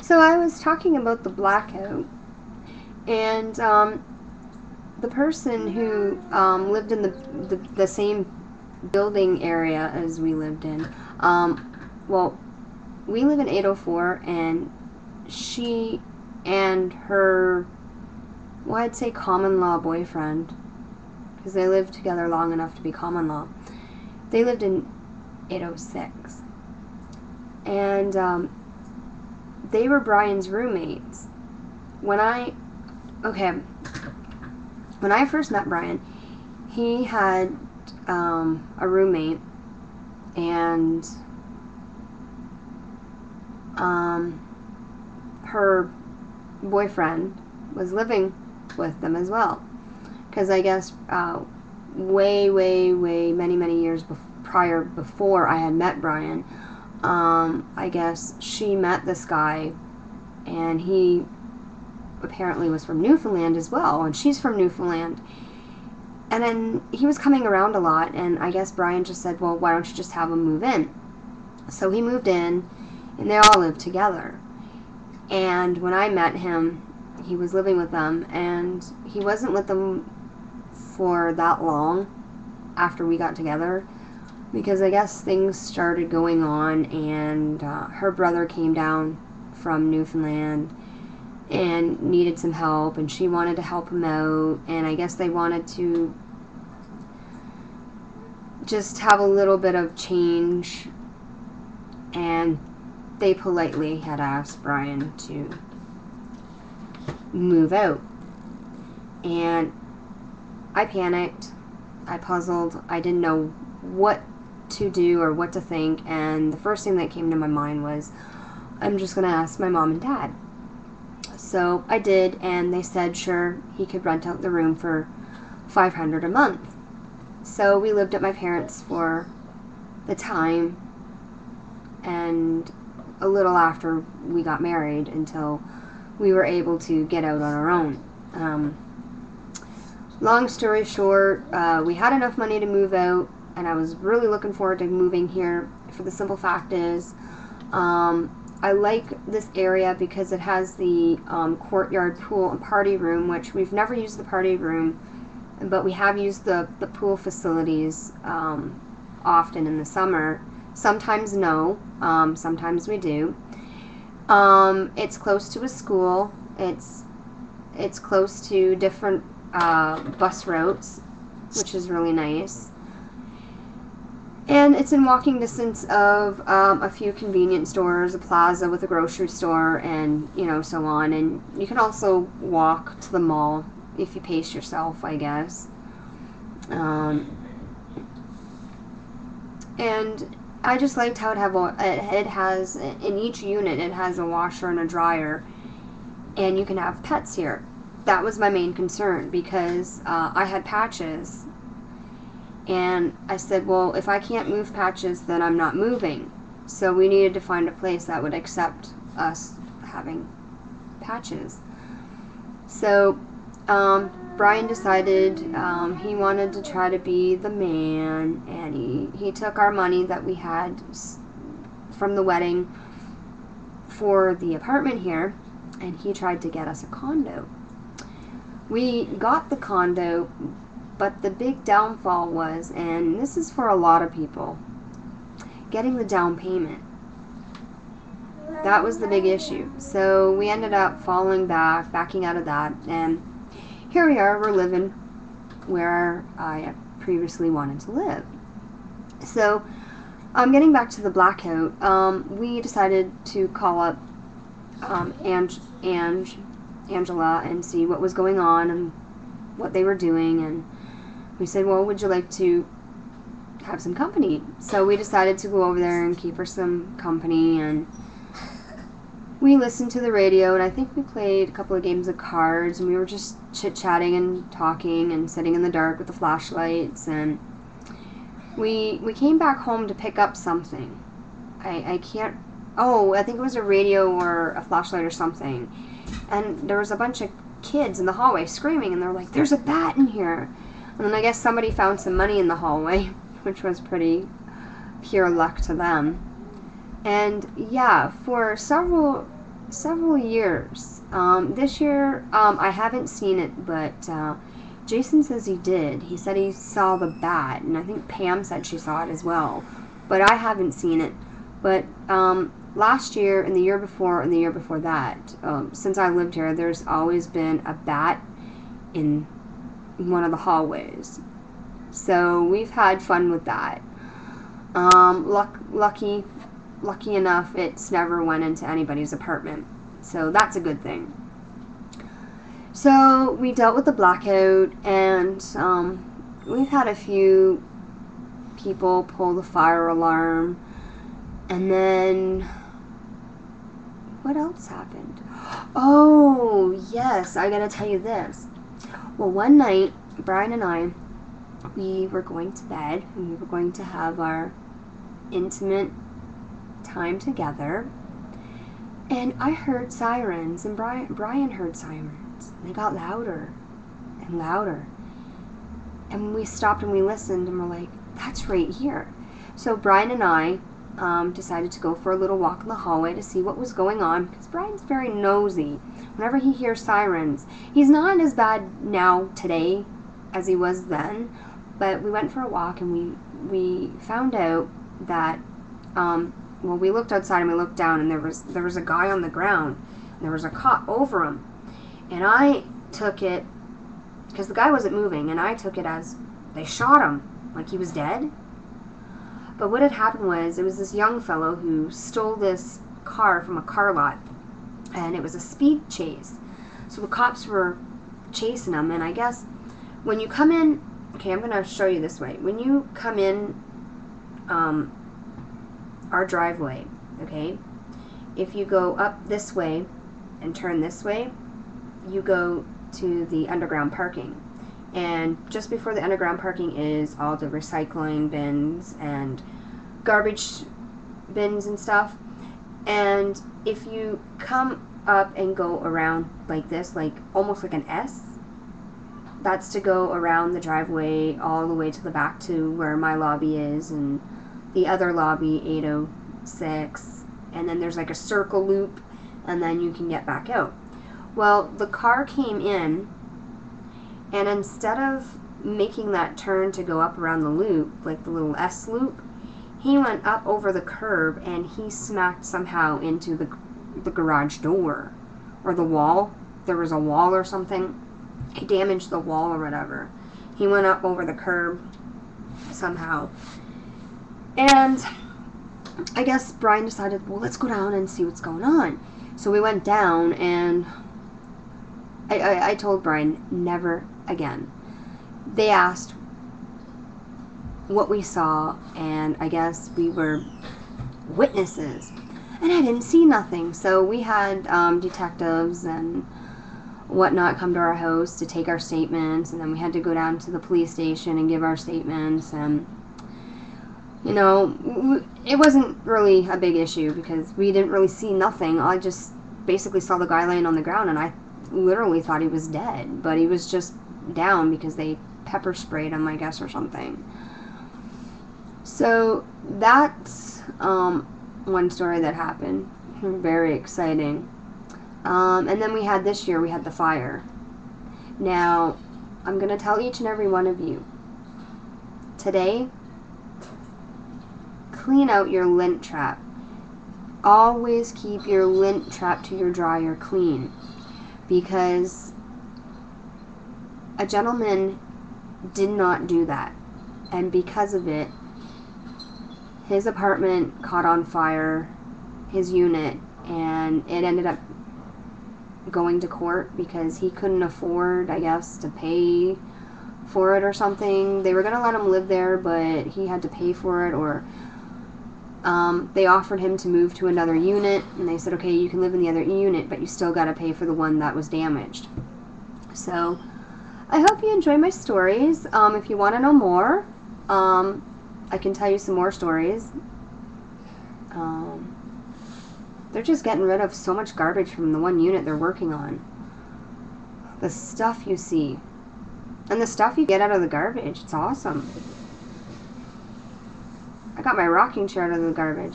So I was talking about the blackout, and the person who lived in the same building area as we lived in, well, we live in 804, and she and her, well, I'd say common law boyfriend, because they lived together long enough to be common law, they lived in 806. And they were Brian's roommates. When I first met Brian, he had a roommate, and her boyfriend was living with them as well. Because I guess way, many years before I had met Brian, I guess she met this guy, and he apparently was from Newfoundland as well, and she's from Newfoundland. And then he was coming around a lot, and I guess Brian just said, well, why don't you just have him move in? So he moved in, and they all lived together. And when I met him, he was living with them, and he wasn't with them for that long after we got together, because I guess things started going on, and her brother came down from Newfoundland and needed some help, and she wanted to help him out, and I guess they wanted to just have a little bit of change, and they politely had asked Brian to move out. And I panicked, I puzzled, I didn't know what to do or what to think, and the first thing that came to my mind was, I'm just going to ask my mom and dad. So I did, and they said sure, he could rent out the room for $500 a month. So we lived at my parents' for the time, and a little after we got married, until we were able to get out on our own. Long story short, we had enough money to move out, and I was really looking forward to moving here, for the simple fact is, I like this area because it has the courtyard pool and party room, which we've never used the party room, but we have used the pool facilities often in the summer. Sometimes no, sometimes we do. It's close to a school. It's close to different bus routes, which is really nice. And it's in walking distance of a few convenience stores, a plaza with a grocery store, and so on. And you can also walk to the mall if you pace yourself, I guess. And I just liked how it has, in each unit, it has a washer and a dryer, and you can have pets here. That was my main concern, because I had Patches, and I said, well, if I can't move Patches, then I'm not moving. So we needed to find a place that would accept us having Patches. So Brian decided he wanted to try to be the man, and he took our money that we had from the wedding for the apartment here, and he tried to get us a condo. We got the condo, but the big downfall was, and this is for a lot of people, getting the down payment. That was the big issue. So we ended up backing out of that, and here we are, we're living where I previously wanted to live. So, getting back to the blackout, we decided to call up Angela and see what was going on and what they were doing, and we said, well, would you like to have some company? So we decided to go over there and keep her some company, and we listened to the radio, and I think we played a couple of games of cards, and we were just chit-chatting and talking and sitting in the dark with the flashlights, and we came back home to pick up something. I think it was a radio or a flashlight or something, and there was a bunch of kids in the hallway screaming, and they're like, there's a bat in here. And then I guess somebody found some money in the hallway, which was pretty pure luck to them. And yeah, for several several years. This year, I haven't seen it, but Jason says he did. He said he saw the bat, and I think Pam said she saw it as well. But I haven't seen it. But last year, and the year before, and the year before that, since I lived here, there's always been a bat in one of the hallways. So we've had fun with that. Lucky enough, it's never went into anybody's apartment. So that's a good thing. So we dealt with the blackout, and we've had a few people pull the fire alarm. And then, what else happened? Oh, yes, I gotta tell you this. Well, one night, Brian and I, we were going to bed, and we were going to have our intimate time together, and I heard sirens, and Brian heard sirens, and they got louder and louder, and we stopped and we listened, and we're like, that's right here. So Brian and I decided to go for a little walk in the hallway to see what was going on, because Brian's very nosy. Whenever he hears sirens, he's not as bad now today as he was then, but we went for a walk, and we found out that well, we looked outside and we looked down, and there was a guy on the ground, and there was a cot over him, and I took it, because the guy wasn't moving, and I took it as they shot him, like he was dead. But what had happened was, it was this young fellow who stole this car from a car lot, and it was a speed chase. So the cops were chasing him, and I guess when you come in, okay, I'm going to show you this way. When you come in our driveway, okay, if you go up this way and turn this way, you go to the underground parking. And just before the underground parking is all the recycling bins and garbage bins and stuff. And if you come up and go around like this, like almost like an S, that's to go around the driveway all the way to the back to where my lobby is, and the other lobby, 806, and then there's like a circle loop, and then you can get back out. Well, the car came in, and instead of making that turn to go up around the loop, like the little S loop, he went up over the curb, and he smacked somehow into the garage door, or the wall. There was a wall or something. He damaged the wall or whatever. He went up over the curb somehow. And I guess Brian decided, well, let's go down and see what's going on. So we went down, and I told Brian, never again. They asked what we saw, and I guess we were witnesses. And I didn't see nothing. So we had detectives and whatnot come to our house to take our statements, and then we had to go down to the police station and give our statements. And you know, it wasn't really a big issue because we didn't really see nothing. I just basically saw the guy laying on the ground, and I literally thought he was dead, but he was just down because they pepper sprayed him, I guess, or something. So that's one story that happened. Very exciting. And then we had this year, we had the fire. Now, I'm going to tell each and every one of you, today, clean out your lint trap. Always keep your lint trap to your dryer clean, because a gentleman did not do that, and because of it, his apartment caught on fire, his unit, and it ended up going to court because he couldn't afford, I guess, to pay for it or something. They were going to let him live there, but he had to pay for it, or they offered him to move to another unit, and they said, okay, you can live in the other unit, but you still got to pay for the one that was damaged. So I hope you enjoy my stories. If you want to know more, I can tell you some more stories. They're just getting rid of so much garbage from the one unit they're working on. The stuff you see, and the stuff you get out of the garbage, it's awesome. I got my rocking chair out of the garbage.